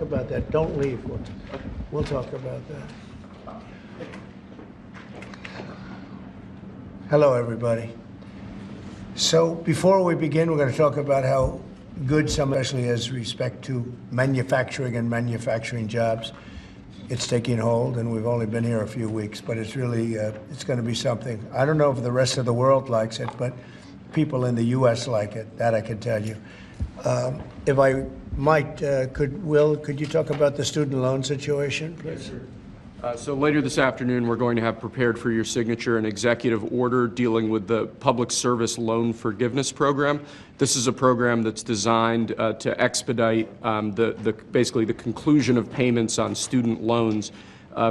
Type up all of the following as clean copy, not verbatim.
about that. Don't leave. We'll talk about that. Hello, everybody. So before we begin, we're going to talk about how good some, especially as respect to manufacturing and manufacturing jobs, it's taking hold, and we've only been here a few weeks, but it's really, it's going to be something. I don't know if the rest of the world likes it, but people in the U.S. like it. That I can tell you. If I might, could you talk about the student loan situation, please? Yes, sir. So later this afternoon, we're going to have prepared for your signature an executive order dealing with the Public Service Loan Forgiveness Program. This is a program that's designed to expedite basically the conclusion of payments on student loans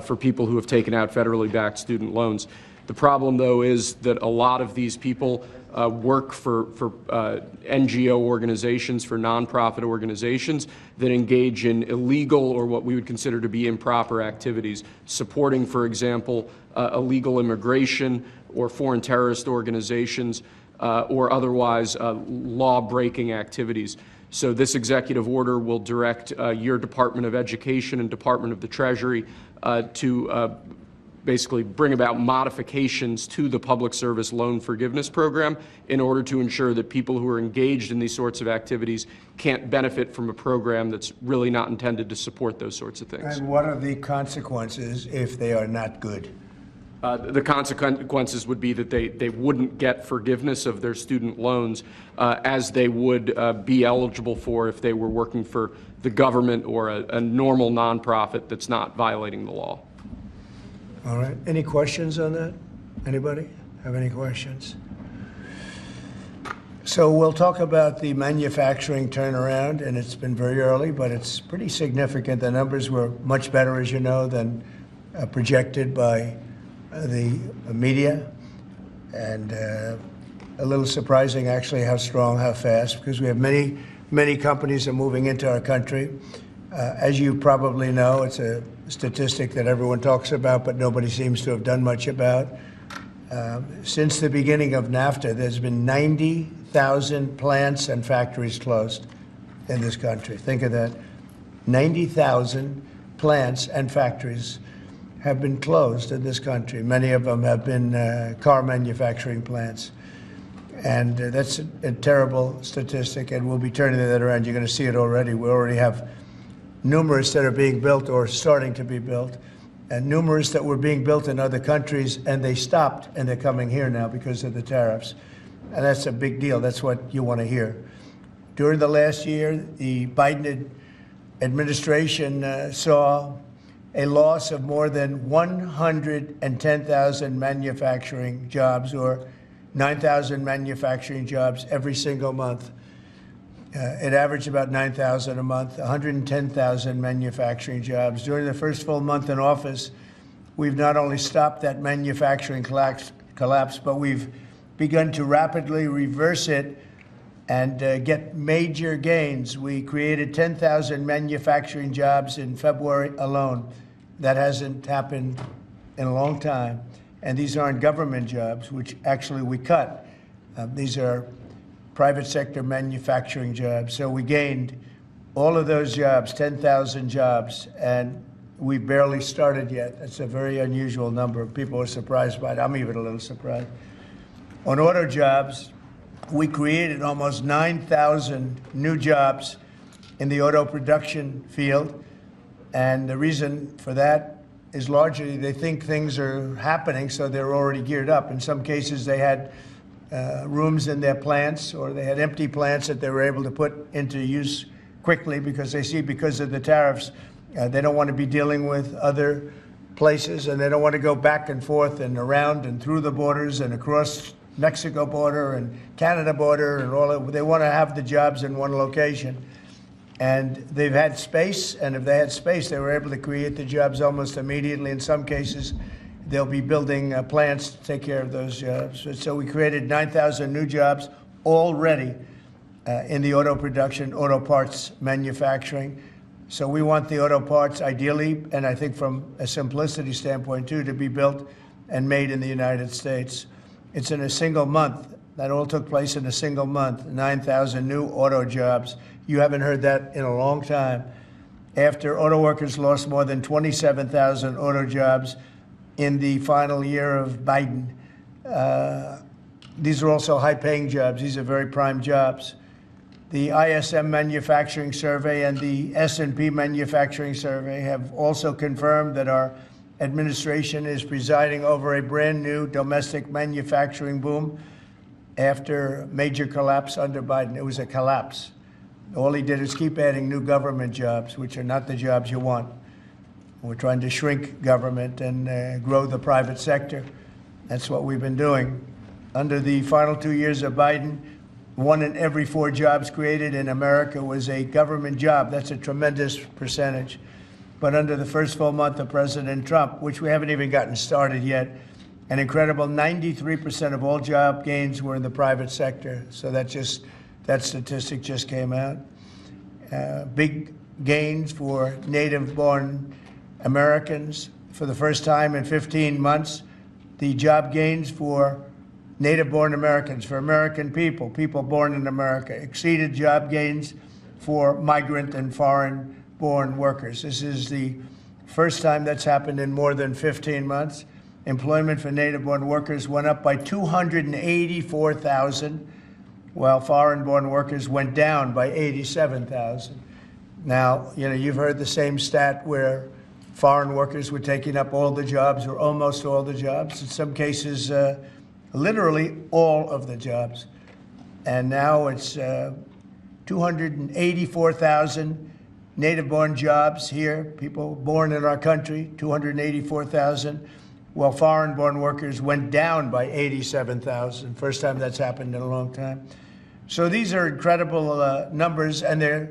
for people who have taken out federally backed student loans. The problem, though, is that a lot of these people work for NGO organizations, for nonprofit organizations that engage in illegal or what we would consider to be improper activities, supporting, for example, illegal immigration or foreign terrorist organizations or otherwise law-breaking activities. So this executive order will direct your Department of Education and Department of the Treasury to basically bring about modifications to the Public Service Loan Forgiveness Program in order to ensure that people who are engaged in these sorts of activities can't benefit from a program that's really not intended to support those sorts of things. And what are the consequences if they are not good? The consequences would be that they wouldn't get forgiveness of their student loans as they would be eligible for if they were working for the government or a normal nonprofit that's not violating the law. All right. Any questions on that? Anybody have any questions? So we'll talk about the manufacturing turnaround, and it's been very early, but it's pretty significant. The numbers were much better, as you know, than projected by the media, and a little surprising, actually, how strong, how fast, because we have many companies are moving into our country. As you probably know, it's a statistic that everyone talks about, but nobody seems to have done much about. Since the beginning of NAFTA, there's been 90,000 plants and factories closed in this country. Think of that. 90,000 plants and factories have been closed in this country. Many of them have been car manufacturing plants. And that's a terrible statistic, and we'll be turning that around. You're going to see it already. We already have numerous that are being built or starting to be built, and numerous that were being built in other countries, and they stopped, and they're coming here now because of the tariffs. And that's a big deal. That's what you want to hear. During the last year, the Biden administration saw a loss of more than 110,000 manufacturing jobs, or 9,000 manufacturing jobs every single month. It averaged about 9,000 a month, 110,000 manufacturing jobs. During the first full month in office, we've not only stopped that manufacturing collapse, but we've begun to rapidly reverse it and get major gains. We created 10,000 manufacturing jobs in February alone. That hasn't happened in a long time. And these aren't government jobs, which actually we cut. These are private sector manufacturing jobs. So we gained all of those jobs, 10,000 jobs, and we barely started yet. That's a very unusual number. People are surprised by it. I'm even a little surprised. On auto jobs, we created almost 9,000 new jobs in the auto production field. And the reason for that is largely they think things are happening, so they're already geared up. In some cases, they had rooms in their plants, or they had empty plants that they were able to put into use quickly because they see, because of the tariffs, they don't want to be dealing with other places, and they don't want to go back and forth and around and through the borders and across Mexico border and Canada border and all that. They want to have the jobs in one location. And they've had space, and if they had space, they were able to create the jobs almost immediately. In some cases, they'll be building plants to take care of those jobs. So we created 9,000 new jobs already in the auto production, auto parts manufacturing. So we want the auto parts, ideally, and I think from a simplicity standpoint too, to be built and made in the United States. It's in a single month. That all took place in a single month, 9,000 new auto jobs. You haven't heard that in a long time. after auto workers lost more than 27,000 auto jobs in the final year of Biden. These are also high-paying jobs. These are very prime jobs. The ISM Manufacturing Survey and the S&P Manufacturing Survey have also confirmed that our administration is presiding over a brand new domestic manufacturing boom after major collapse under Biden. It was a collapse. All he did is keep adding new government jobs, which are not the jobs you want. We're trying to shrink government and grow the private sector. That's what we've been doing. Under the final 2 years of Biden, 1 in every 4 jobs created in America was a government job. That's a tremendous percentage. But under the first full month of President Trump, which we haven't even gotten started yet, an incredible 93% of all job gains were in the private sector. So that statistic just came out. Big gains for native-born Americans. For the first time in 15 months, the job gains for native-born Americans, for American people, people born in America, exceeded job gains for migrant and foreign-born workers. This is the first time that's happened in more than 15 months. Employment for native-born workers went up by 284,000, while foreign-born workers went down by 87,000. Now, you've heard the same stat where foreign workers were taking up all the jobs or almost all the jobs. In some cases, literally all of the jobs. And now it's 284,000 native-born jobs here, people born in our country, 284,000, while foreign-born workers went down by 87,000. First time that's happened in a long time. So these are incredible numbers, and they're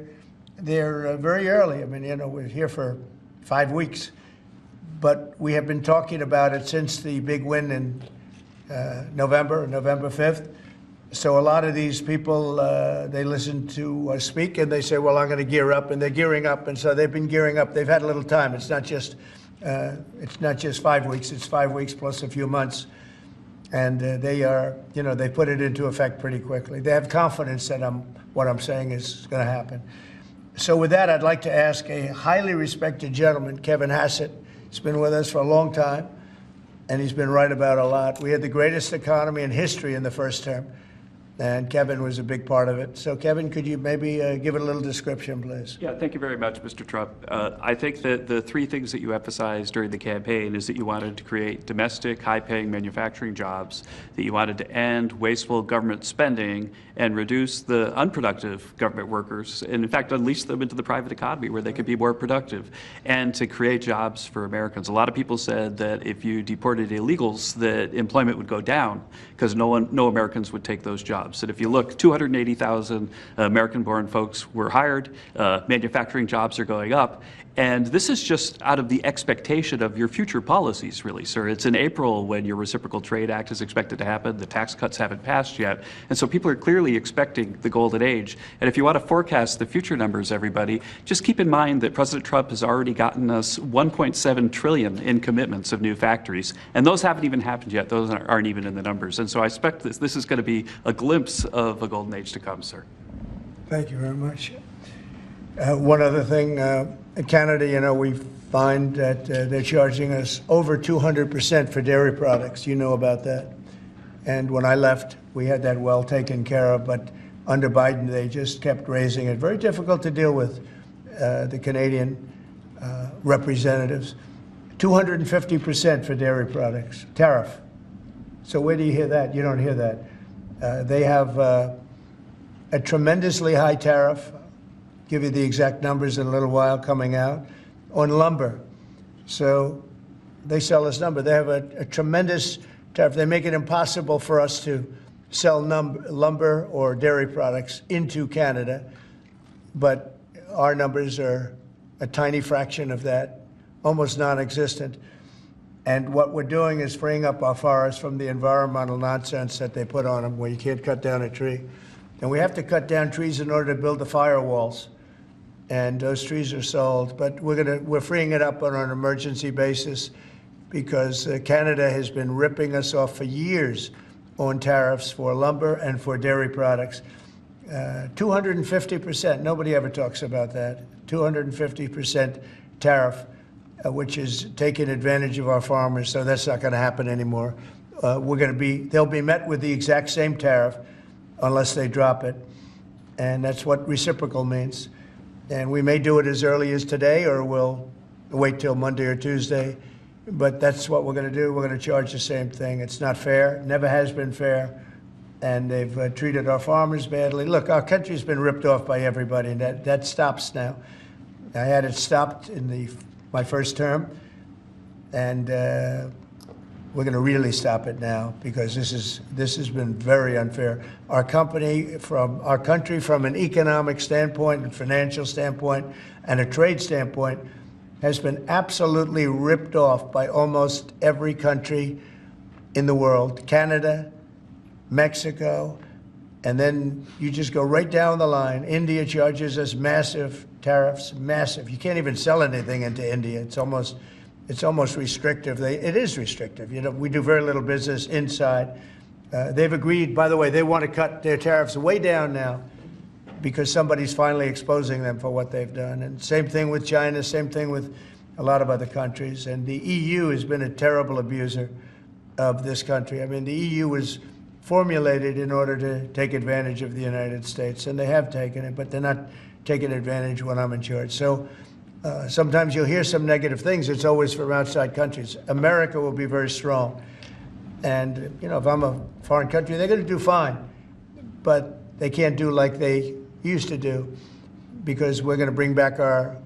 very early. I mean, we're here for 5 weeks, but we have been talking about it since the big win in November 5th. So a lot of these people, they listen to us speak and they say, well, I'm going to gear up, and they're gearing up. And so they've been gearing up. They've had a little time. It's not just 5 weeks. It's 5 weeks plus a few months. And they put it into effect pretty quickly. They have confidence that what I'm saying is going to happen. So with that, I'd like to ask a highly respected gentleman, Kevin Hassett. He's been with us for a long time, and he's been right about a lot. We had the greatest economy in history in the first term, and Kevin was a big part of it. So, Kevin, could you maybe give it a little description, please? Yeah, thank you very much, Mr. Trump. I think that the 3 things that you emphasized during the campaign is that you wanted to create domestic, high-paying manufacturing jobs, that you wanted to end wasteful government spending and reduce the unproductive government workers, and in fact, unleash them into the private economy where they could be more productive, and to create jobs for Americans. A lot of people said that if you deported illegals, that employment would go down because no Americans would take those jobs. And if you look, 280,000 American-born folks were hired, manufacturing jobs are going up, and this is just out of the expectation of your future policies, really, sir. It's in April when your Reciprocal Trade Act is expected to happen. The tax cuts haven't passed yet, and so people are clearly expecting the golden age. And if you want to forecast the future numbers, everybody, just keep in mind that President Trump has already gotten us $1.7 trillion in commitments of new factories, and those haven't even happened yet. Those aren't even in the numbers. And so I expect this is going to be a glimpse of a golden age to come, sir. Thank you very much. One other thing, in Canada, we find that they're charging us over 200% for dairy products. You know about that. And when I left, we had that well taken care of, but under Biden, they just kept raising it. Very difficult to deal with the Canadian representatives. 250% for dairy products, tariff. So where do you hear that? You don't hear that. They have a tremendously high tariff. Give you the exact numbers in a little while coming out on lumber. So they sell us lumber. They have a tremendous tariff. They make it impossible for us to sell lumber or dairy products into Canada, but our numbers are a tiny fraction of that, almost non-existent. And what we're doing is freeing up our forests from the environmental nonsense that they put on them, where you can't cut down a tree. And we have to cut down trees in order to build the firewalls. And those trees are sold, but we're freeing it up on an emergency basis because Canada has been ripping us off for years on tariffs for lumber and for dairy products. 250%, nobody ever talks about that. 250% tariff, which is taking advantage of our farmers. So that's not going to happen anymore. They'll be met with the exact same tariff unless they drop it. And that's what reciprocal means. And we may do it as early as today, or we'll wait till Monday or Tuesday. But that's what we're going to do. We're going to charge the same thing. It's not fair. Never has been fair. And they've treated our farmers badly. Look, our country's been ripped off by everybody, and that stops now. I had it stopped in my first term, and we're going to really stop it now, because this has been very unfair. Our country, from an economic standpoint and financial standpoint and a trade standpoint, has been absolutely ripped off by almost every country in the world. Canada, Mexico, and then you just go right down the line. India charges us massive tariffs, massive. You can't even sell anything into India. It's almost restrictive. It is restrictive. You know, we do very little business inside. They've agreed, by the way, they want to cut their tariffs way down now, because somebody's finally exposing them for what they've done. And same thing with China, same thing with a lot of other countries. And the EU has been a terrible abuser of this country. I mean, the EU was formulated in order to take advantage of the United States, and they have taken it, but they're not taking advantage when I'm in charge. So sometimes you'll hear some negative things. It's always from outside countries. America will be very strong. And, you know, if I'm a foreign country, they're going to do fine. But they can't do like they used to do, because we're going to bring back our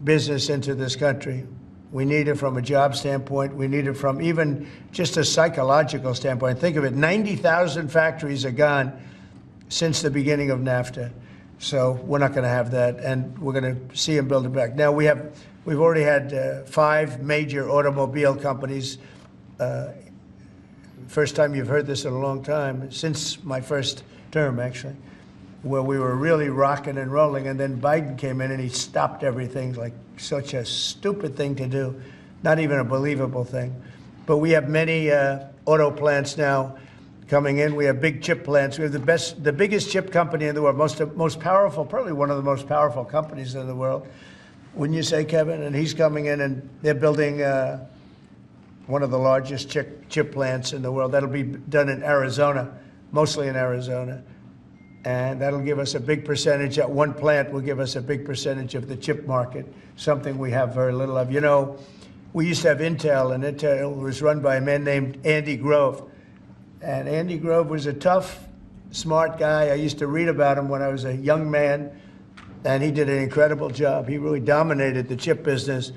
business into this country. We need it from a job standpoint. We need it from even just a psychological standpoint. Think of it, 90,000 factories are gone since the beginning of NAFTA. So we're not going to have that, and we're going to see them build it back. Now, we've already had 5 major automobile companies. First time you've heard this in a long time, since my first term, actually, where we were really rocking and rolling, and then Biden came in and he stopped everything. Like, such a stupid thing to do, not even a believable thing. But we have many auto plants now coming in. We have big chip plants. We have the biggest chip company in the world, most powerful, probably one of the most powerful companies in the world. Wouldn't you say, Kevin? And he's coming in, and they're building one of the largest chip plants in the world. That'll be done in Arizona, mostly in Arizona. And that'll give us a big percentage. At one plant will give us a big percentage of the chip market, something we have very little of. You know, we used to have Intel, and Intel was run by a man named Andy Grove. And Andy Grove was a tough, smart guy. I used to read about him when I was a young man, and he did an incredible job. He really dominated the chip business.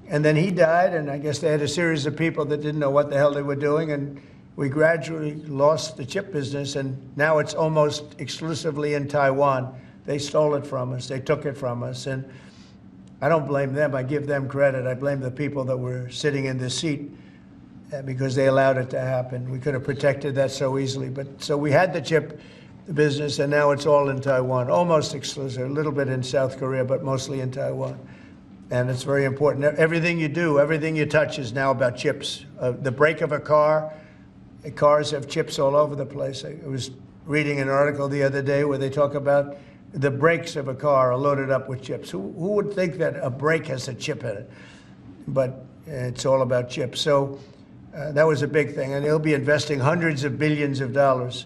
And then he died, and I guess they had a series of people that didn't know what the hell they were doing, and we gradually lost the chip business, and now it's almost exclusively in Taiwan. They stole it from us. They took it from us, and I don't blame them. I give them credit. I blame the people that were sitting in this seat because they allowed it to happen. We could have protected that so easily. But so we had the chip business, and now it's all in Taiwan, almost exclusive, a little bit in South Korea, but mostly in Taiwan. And it's very important. Everything you do, everything you touch is now about chips. The brake of a car, cars have chips all over the place. I was reading an article the other day where they talk about the brakes of a car are loaded up with chips. Who would think that a brake has a chip in it? But it's all about chips. So that was a big thing. And they'll be investing hundreds of billions of dollars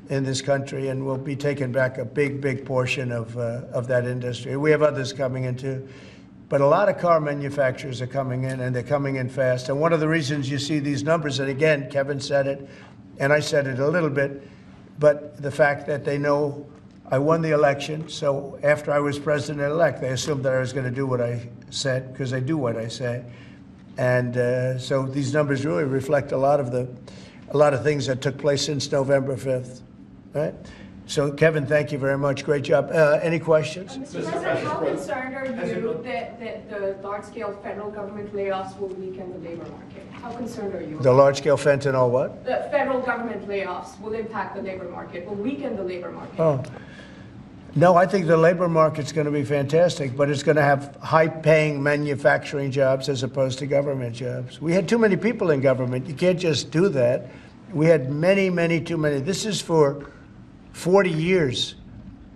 in this country, and we'll be taking back a big, big portion of that industry. We have others coming in too. But a lot of car manufacturers are coming in, and they're coming in fast. And one of the reasons you see these numbers, and again, Kevin said it, and I said it a little bit, but the fact that they know I won the election, so after I was president-elect, they assumed that I was going to do what I said, because I do what I say. And so these numbers really reflect a lot of things that took place since November 5th, right? So, Kevin, thank you very much. Great job. Any questions? Mr. President, how concerned are you that the large-scale federal government layoffs will weaken the labor market? How concerned are you? The large-scale fentanyl what? The federal government layoffs will impact the labor market, will weaken the labor market. Oh. No, I think the labor market's going to be fantastic, but it's going to have high-paying manufacturing jobs as opposed to government jobs. We had too many people in government. You can't just do that. We had too many. This is for 40 years.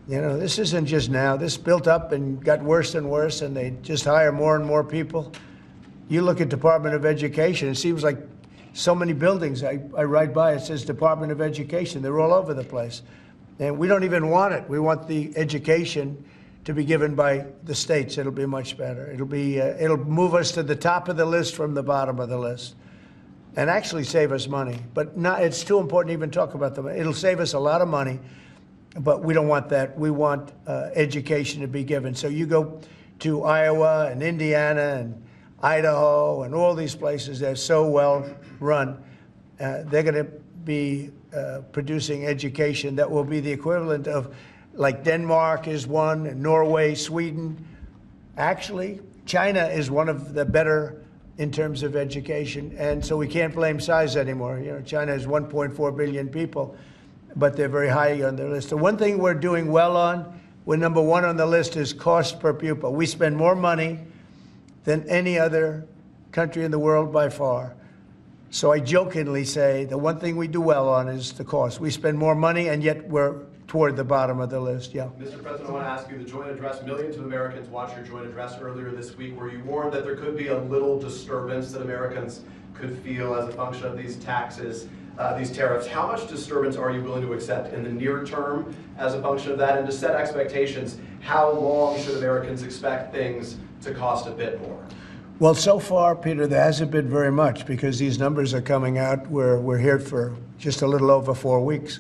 You know, this isn't just now. This built up and got worse and worse, and they just hire more and more people. You look at Department of Education, it seems like so many buildings I ride by, it says Department of Education. They're all over the place. And we don't even want it. We want the education to be given by the states. It'll be much better. It'll move us to the top of the list from the bottom of the list, and actually save us money. But not, it's too important to even talk about them. It'll save us a lot of money, but we don't want that. We want education to be given. So you go to Iowa and Indiana and Idaho and all these places that are so well run. They're going to be producing education that will be the equivalent of, like Denmark is one, and Norway, Sweden. Actually, China is one of the better in terms of education, and so we can't blame size anymore. You know, China has 1.4 billion people, but they're very high on their list. The one thing we're doing well on, we're number one on the list, is cost per pupil. We spend more money than any other country in the world by far. So I jokingly say the one thing we do well on is the cost. We spend more money, and yet we're toward the bottom of the list. Yeah. Mr. President, I want to ask you, the joint address, millions of Americans watched your joint address earlier this week, where you warned that there could be a little disturbance that Americans could feel as a function of these taxes, these tariffs. How much disturbance are you willing to accept in the near term as a function of that? And to set expectations, how long should Americans expect things to cost a bit more? Well, so far, Peter, there hasn't been very much, because these numbers are coming out. We're here for just a little over 4 weeks.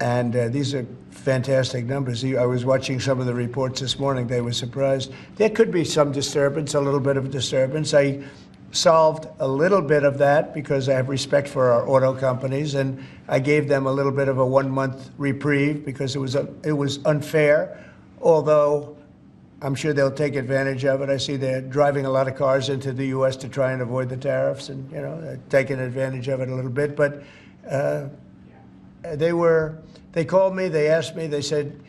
And these are fantastic numbers. I was watching some of the reports this morning. They were surprised. There could be some disturbance, a little bit of disturbance. I solved a little bit of that because I have respect for our auto companies, and I gave them a little bit of a 1-month reprieve because it was unfair, although I'm sure they'll take advantage of it. I see they're driving a lot of cars into the U.S. to try and avoid the tariffs, and they're taking advantage of it a little bit. But they called me, they asked me, they said,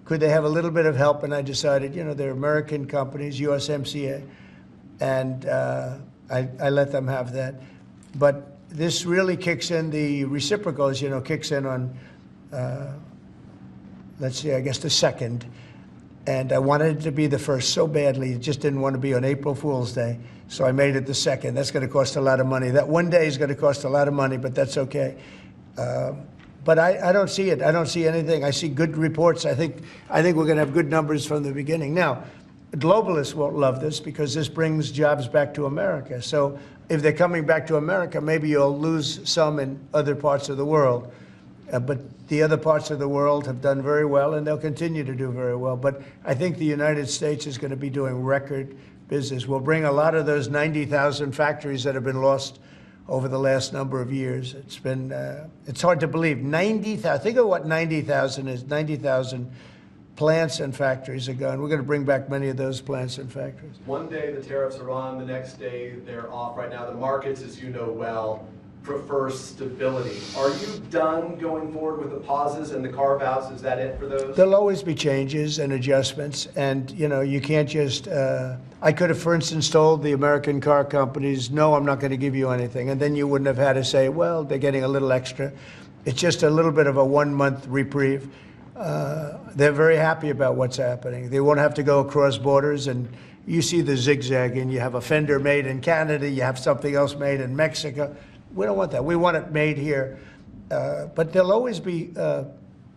could they have a little bit of help? And I decided, they're American companies, USMCA, and I let them have that. But this really kicks in, the reciprocals, kicks in on, let's see, I guess the 2nd. And I wanted it to be the 1st so badly. Just didn't want to be on April Fool's Day. So I made it the 2nd. That's going to cost a lot of money. That one day is going to cost a lot of money, but that's okay. But I don't see it. I don't see anything. I see good reports. I think we're going to have good numbers from the beginning. Now, globalists won't love this because this brings jobs back to America. So if they're coming back to America, maybe you'll lose some in other parts of the world. But the other parts of the world have done very well, and they'll continue to do very well. But I think the United States is going to be doing record business. We'll bring a lot of those 90,000 factories that have been lost over the last number of years. It's been, it's hard to believe. 90,000, think of what 90,000 is. 90,000 plants and factories are gone. We're going to bring back many of those plants and factories. One day the tariffs are on, the next day they're off. Right now the markets, as you know well, prefer stability. Are you done going forward with the pauses and the carve-outs? Is that it for those? There'll always be changes and adjustments, and you can't just, I could have, for instance, told the American car companies, no, I'm not going to give you anything, and then you wouldn't have had to say, well, they're getting a little extra. It's just a little bit of a 1-month reprieve. They're very happy about what's happening. They won't have to go across borders, and you see the zigzagging. You have a fender made in Canada, you have something else made in Mexico. We don't want that. We want it made here. But there'll always be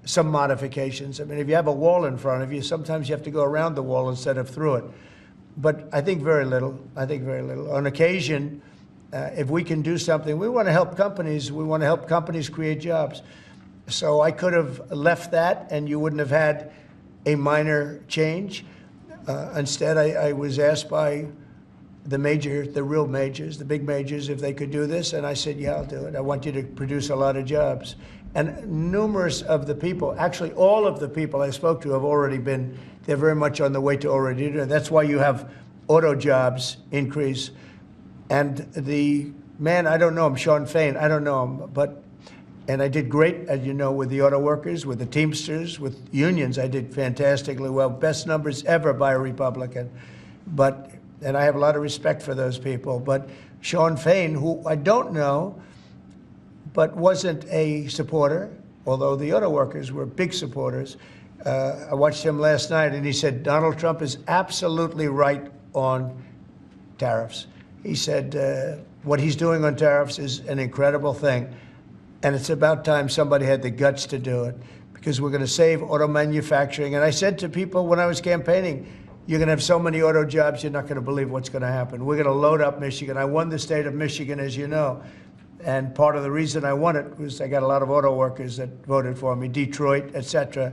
some modifications. I mean, if you have a wall in front of you, sometimes you have to go around the wall instead of through it. But I think very little. I think very little. On occasion, if we can do something, we want to help companies. We want to help companies create jobs. So I could have left that, and you wouldn't have had a minor change. Instead, I was asked by the real majors, the big majors, if they could do this. And I said, yeah, I'll do it. I want you to produce a lot of jobs. And numerous of the people, actually all of the people I spoke to have already been, they're very much on the way to already do it. That's why you have auto jobs increase. And the man, I don't know him, Sean Fain, I don't know him, and I did great, as you know, with the auto workers, with the Teamsters, with unions. I did fantastically well, best numbers ever by a Republican. And I have a lot of respect for those people. But Sean Fain, who I don't know, but wasn't a supporter, although the auto workers were big supporters, I watched him last night, and he said Donald Trump is absolutely right on tariffs. He said what he's doing on tariffs is an incredible thing, and it's about time somebody had the guts to do it, because we're going to save auto manufacturing. And I said to people when I was campaigning, you're going to have so many auto jobs, you're not going to believe what's going to happen. We're going to load up Michigan. I won the state of Michigan, as you know. And part of the reason I won it was I got a lot of auto workers that voted for me, Detroit, et cetera.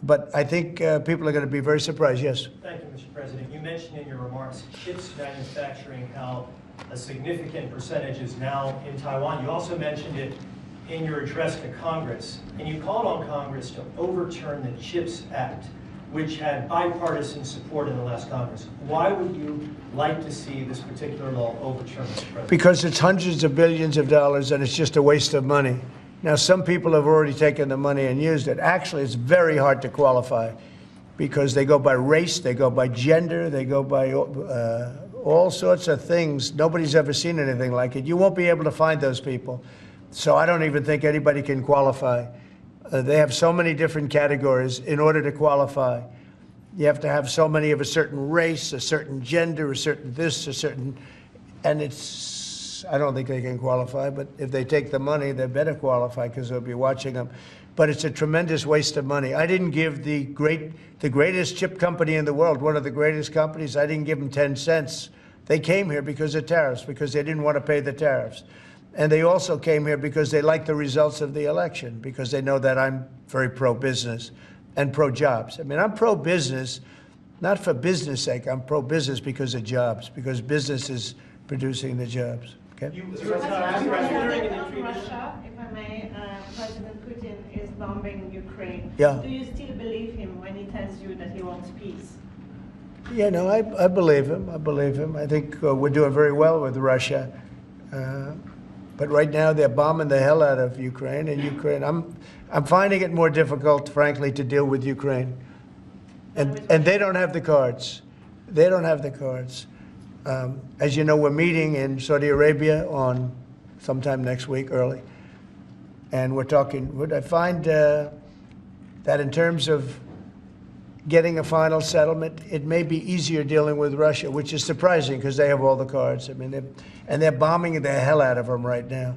But I think people are going to be very surprised. Yes? Thank you, Mr. President. You mentioned in your remarks chips manufacturing, how a significant percentage is now in Taiwan. You also mentioned it in your address to Congress, and you called on Congress to overturn the CHIPS Act, which had bipartisan support in the last Congress. Why would you like to see this particular law overturned, Mr. President? Because it's hundreds of billions of dollars, and it's just a waste of money. Now, some people have already taken the money and used it. Actually, it's very hard to qualify, because they go by race, they go by gender, they go by all sorts of things. Nobody's ever seen anything like it. You won't be able to find those people. So I don't even think anybody can qualify. They have so many different categories in order to qualify. You have to have so many of a certain race, a certain gender, a certain this, a certain, and I don't think they can qualify, but if they take the money, they better qualify, because they'll be watching them. But it's a tremendous waste of money. I didn't give the greatest chip company in the world, one of the greatest companies, I didn't give them 10 cents. They came here because of tariffs, because they didn't want to pay the tariffs. And they also came here because they like the results of the election, because they know that I'm very pro-business and pro-jobs. I mean, I'm pro-business, not for business sake. I'm pro-business because of jobs, because business is producing the jobs. Okay? Russia, if I may, President Putin is bombing Ukraine. Yeah. Do you still believe him when he tells you that he wants peace? Yeah, no, I believe him. I believe him. I think we're doing very well with Russia. But right now they're bombing the hell out of Ukraine, and I'm finding it more difficult, frankly, to deal with Ukraine. And they don't have the cards. They don't have the cards. As you know, we're meeting in Saudi Arabia on sometime next week, early. And we're talking, I find that in terms of getting a final settlement, it may be easier dealing with Russia, which is surprising because they have all the cards. I mean, they're bombing the hell out of them right now.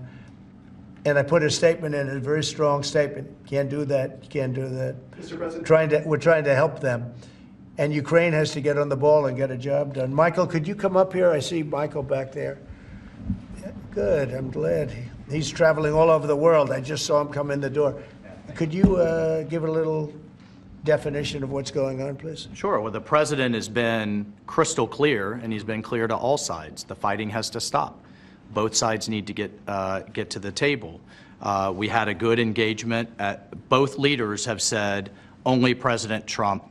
And I put a statement in, a very strong statement. Can't do that. You can't do that. Mr. President. We're trying to help them. And Ukraine has to get on the ball and get a job done. Michael, could you come up here? I see Michael back there. Yeah, good. I'm glad. He's traveling all over the world. I just saw him come in the door. Could you give a little definition of what's going on, please? Sure. Well, the president has been crystal clear, and he's been clear to all sides. The fighting has to stop. Both sides need to get to the table. We had a good engagement. Both leaders have said only President Trump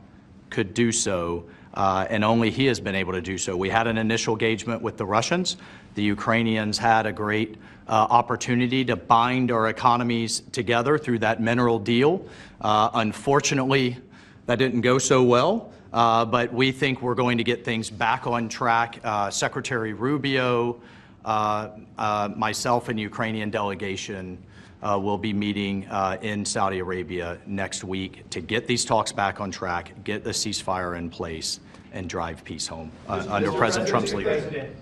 could do so, and only he has been able to do so. We had an initial engagement with the Russians. The Ukrainians had a great opportunity to bind our economies together through that mineral deal. Unfortunately, that didn't go so well, but we think we're going to get things back on track. Secretary Rubio, myself and Ukrainian delegation will be meeting in Saudi Arabia next week to get these talks back on track, get the ceasefire in place, and drive peace home under President Trump's leadership.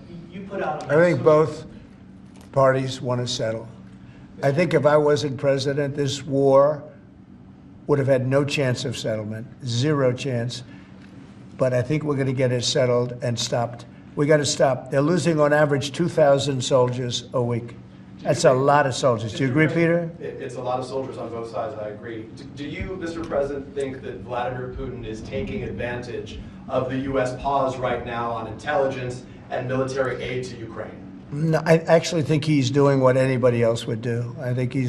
I think both parties want to settle. I think if I wasn't president, this war would have had no chance of settlement, zero chance. But I think we're going to get it settled and stopped. We got to stop. They're losing on average 2,000 soldiers a week. That's a lot of soldiers. Do you agree, Peter? It's a lot of soldiers on both sides, I agree. Do you, Mr. President, think that Vladimir Putin is taking advantage of the U.S. pause right now on intelligence and military aid to Ukraine? No, I actually think he's doing what anybody else would do. I think he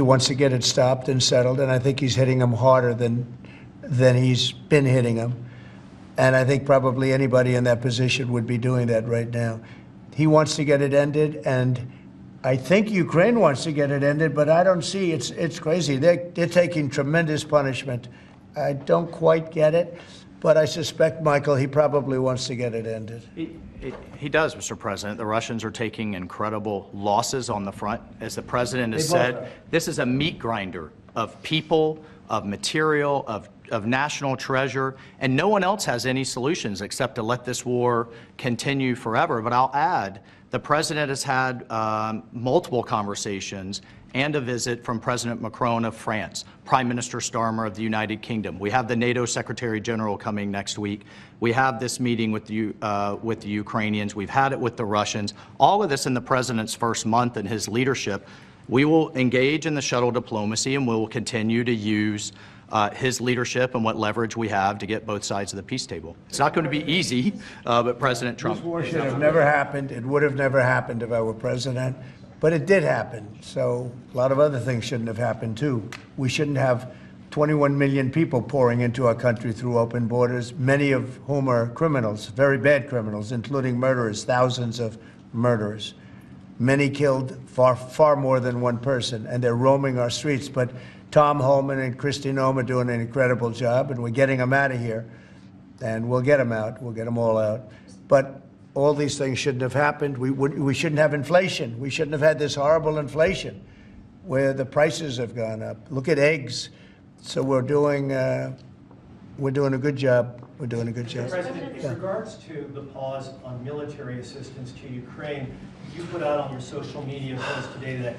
wants to get it stopped and settled, and I think he's hitting them harder than he's been hitting them. And I think probably anybody in that position would be doing that right now. He wants to get it ended, and I think Ukraine wants to get it ended, but I don't see, it's crazy. They're taking tremendous punishment. I don't quite get it. But I suspect, Michael, he probably wants to get it ended. He does, Mr. President. The Russians are taking incredible losses on the front. As the President has said, this is a meat grinder of people, of material, of national treasure, and no one else has any solutions except to let this war continue forever. But I'll add, the President has had multiple conversations and a visit from President Macron of France, Prime Minister Starmer of the United Kingdom. We have the NATO Secretary General coming next week. We have this meeting with the Ukrainians. We've had it with the Russians. All of this in the President's first month in his leadership. We will engage in the shuttle diplomacy, and we will continue to use his leadership and what leverage we have to get both sides of the peace table. It's not going to be easy, but President Trump... This war should have never happened. It would have never happened if I were president. But it did happen. So a lot of other things shouldn't have happened, too. We shouldn't have 21 million people pouring into our country through open borders, many of whom are criminals, very bad criminals, including murderers, thousands of murderers. Many killed, far more than one person, and they're roaming our streets. But Tom Holman and Kristi Noem are doing an incredible job, and we're getting them out of here. And we'll get them out. We'll get them all out. But all these things shouldn't have happened. We shouldn't have inflation. We shouldn't have had this horrible inflation where the prices have gone up. Look at eggs. So we're doing a good job. We're doing a good job. President, in regards to the pause on military assistance to Ukraine, you put out on your social media post today that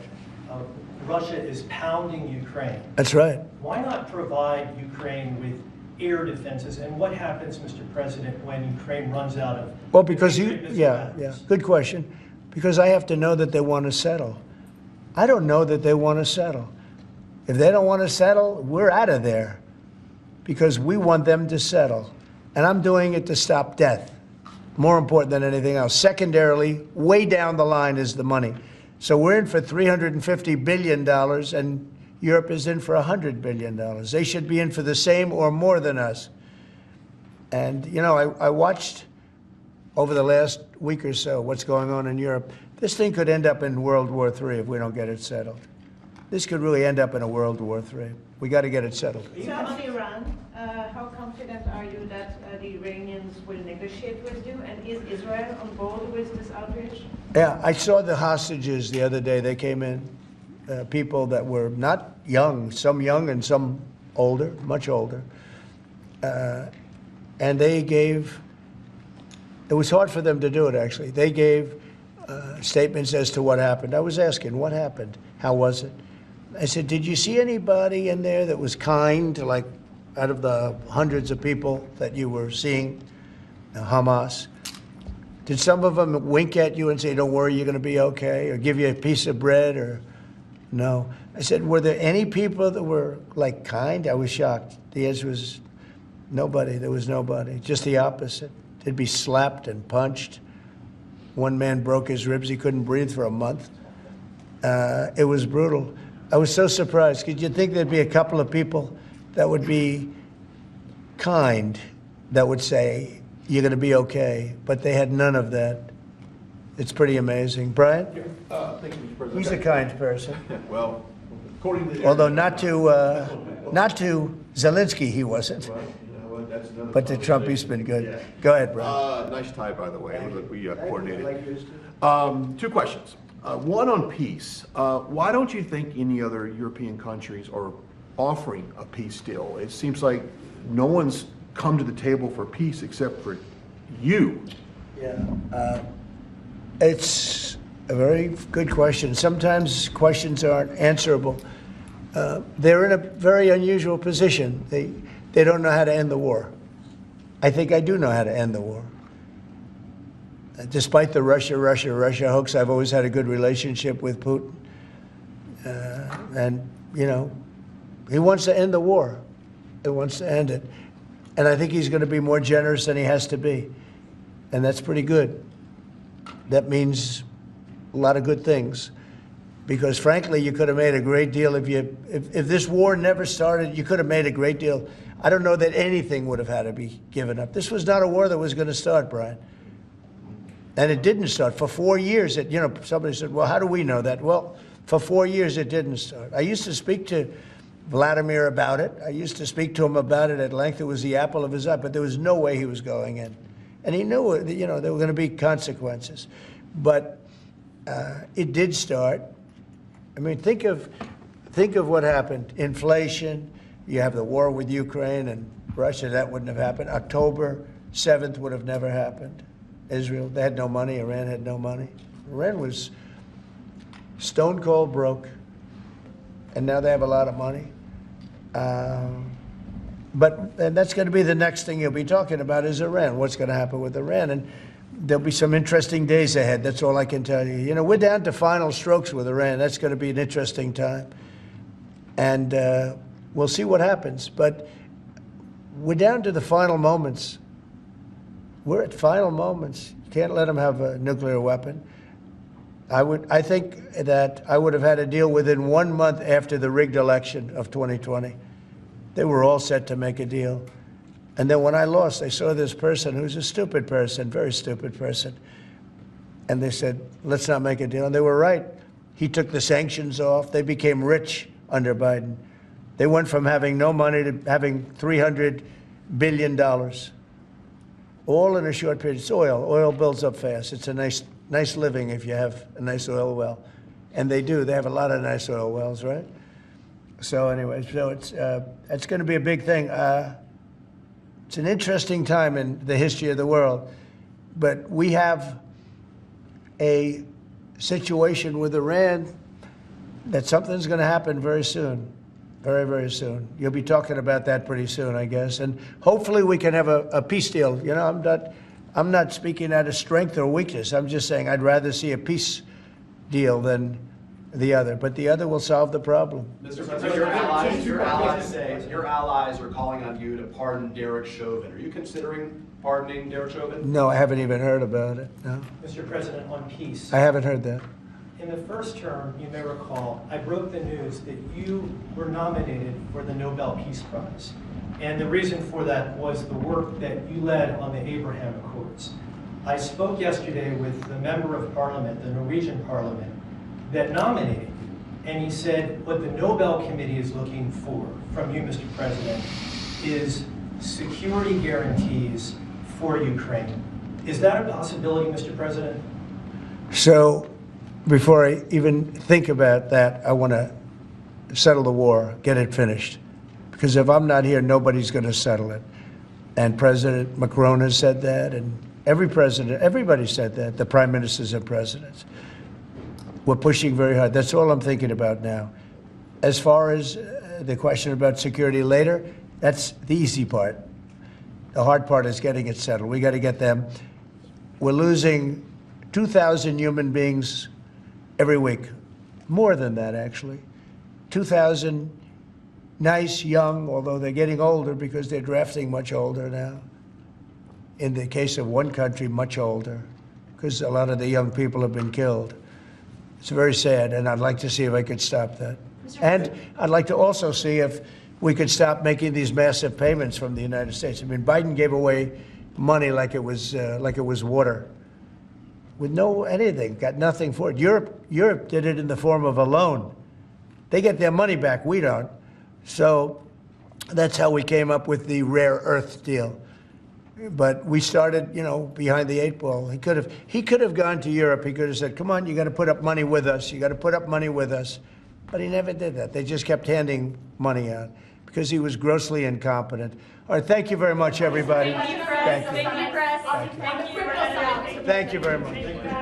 Russia is pounding Ukraine. That's right. Why not provide Ukraine with air defenses? And what happens, Mr. President, when Ukraine runs out of... Well, because good question. Because I have to know that they want to settle. I don't know that they want to settle. If they don't want to settle, we're out of there because we want them to settle. And I'm doing it to stop death, more important than anything else. Secondarily, way down the line is the money. So we're in for $350 billion, and Europe is in for $100 billion. They should be in for the same or more than us. And, you know, I watched over the last week or so what's going on in Europe. This thing could end up in World War III if we don't get it settled. This could really end up in a World War III. We got to get it settled. So on Iran, how confident are you that the Iranians will negotiate with you? And is Israel on board with this outrage? Yeah, I saw the hostages the other day. They came in, people that were not young, some young and some older, much older. And they gave, it was hard for them to do it, actually. They gave statements as to what happened. I was asking, what happened? How was it? I said, did you see anybody in there that was kind, like out of the hundreds of people that you were seeing, Hamas? Did some of them wink at you and say, don't worry, you're going to be okay, or give you a piece of bread, or no? I said, were there any people that were, like, kind? I was shocked. The answer was nobody. There was nobody. Just the opposite. They'd be slapped and punched. One man broke his ribs. He couldn't breathe for a month. It was brutal. I was so surprised. Because you'd think there'd be a couple of people that would be kind, that would say, you're going to be okay. But they had none of that. It's pretty amazing. Brian? Thank you, Mr. President. He's a kind person. Well, according to... Although not to Zelensky, he wasn't. Well, you know what, that's another But to Trump, he's been good. Yeah. Go ahead, Brian. Nice tie, by the way. We coordinated. Two questions. One on peace. Why don't you think any other European countries are offering a peace deal? It seems like no one's come to the table for peace except for you. Yeah. It's a very good question. Sometimes questions aren't answerable. They're in a very unusual position. They don't know how to end the war. I think I do know how to end the war. Despite the Russia hoax, I've always had a good relationship with Putin. And, you know, he wants to end the war. He wants to end it. And I think he's going to be more generous than he has to be. And that's pretty good. That means a lot of good things. Because, frankly, you could have made a great deal if this war never started, you could have made a great deal. I don't know that anything would have had to be given up. This was not a war that was going to start, Brian. And it didn't start. For 4 years, you know, somebody said, well, how do we know that? Well, for 4 years, it didn't start. I used to speak to Vladimir about it. I used to speak to him about it at length. It was the apple of his eye, but there was no way he was going in. And he knew, you know, there were going to be consequences. But it did start. I mean, think of what happened. Inflation, you have the war with Ukraine and Russia, that wouldn't have happened. October 7th would have never happened. Israel, they had no money. Iran had no money. Iran was stone cold broke, and now they have a lot of money. And that's going to be the next thing you'll be talking about is Iran. What's going to happen with Iran? And there'll be some interesting days ahead. That's all I can tell you. You know, we're down to final strokes with Iran. That's going to be an interesting time. And we'll see what happens. But we're down to the final moments. We're at final moments. You can't let them have a nuclear weapon. I think that I would have had a deal within 1 month after the rigged election of 2020. They were all set to make a deal. And then when I lost, I saw this person who's a stupid person, very stupid person. And they said, let's not make a deal. And they were right. He took the sanctions off. They became rich under Biden. They went from having no money to having $300 billion. All in a short period. It's oil. Oil builds up fast. It's a nice living if you have a nice oil well. And they do. They have a lot of nice oil wells, right? So anyway, it's going to be a big thing. It's an interesting time in the history of the world. But we have a situation with Iran that something's going to happen very soon. Very, very soon. You'll be talking about that pretty soon, I guess. And hopefully we can have a peace deal. You know, I'm not speaking out of strength or weakness. I'm just saying I'd rather see a peace deal than the other. But the other will solve the problem. Mr. President, your allies are calling on you to pardon Derek Chauvin. Are you considering pardoning Derek Chauvin? No, I haven't even heard about it. No. Mr. President, on peace. I haven't heard that. In the first term, you may recall, I broke the news that you were nominated for the Nobel Peace Prize. And the reason for that was the work that you led on the Abraham Accords. I spoke yesterday with the member of parliament, the Norwegian parliament, that nominated you. And he said, what the Nobel Committee is looking for from you, Mr. President, is security guarantees for Ukraine. Is that a possibility, Mr. President? So, before I even think about that, I want to settle the war, get it finished. Because if I'm not here, nobody's going to settle it. And President Macron has said that, and everybody said that, the prime ministers and presidents. We're pushing very hard. That's all I'm thinking about now. As far as the question about security later, that's the easy part. The hard part is getting it settled. We got to get them. We're losing 2,000 human beings every week. More than that, actually. 2,000 nice, young, although they're getting older because they're drafting much older now. In the case of one country, much older, because a lot of the young people have been killed. It's very sad, and I'd like to see if I could stop that. And I'd like to also see if we could stop making these massive payments from the United States. I mean, Biden gave away money like it was water, with no anything, got nothing for it. Europe did it in the form of a loan. They get their money back, we don't. So that's how we came up with the rare earth deal. But we started, you know, behind the 8 ball. He could have gone to Europe. He could have said, come on, you got to put up money with us. You got to put up money with us. But he never did that. They just kept handing money out because he was grossly incompetent. All right, thank you very much, everybody. Thank you, Press. Thank you, Press. Thank you very much.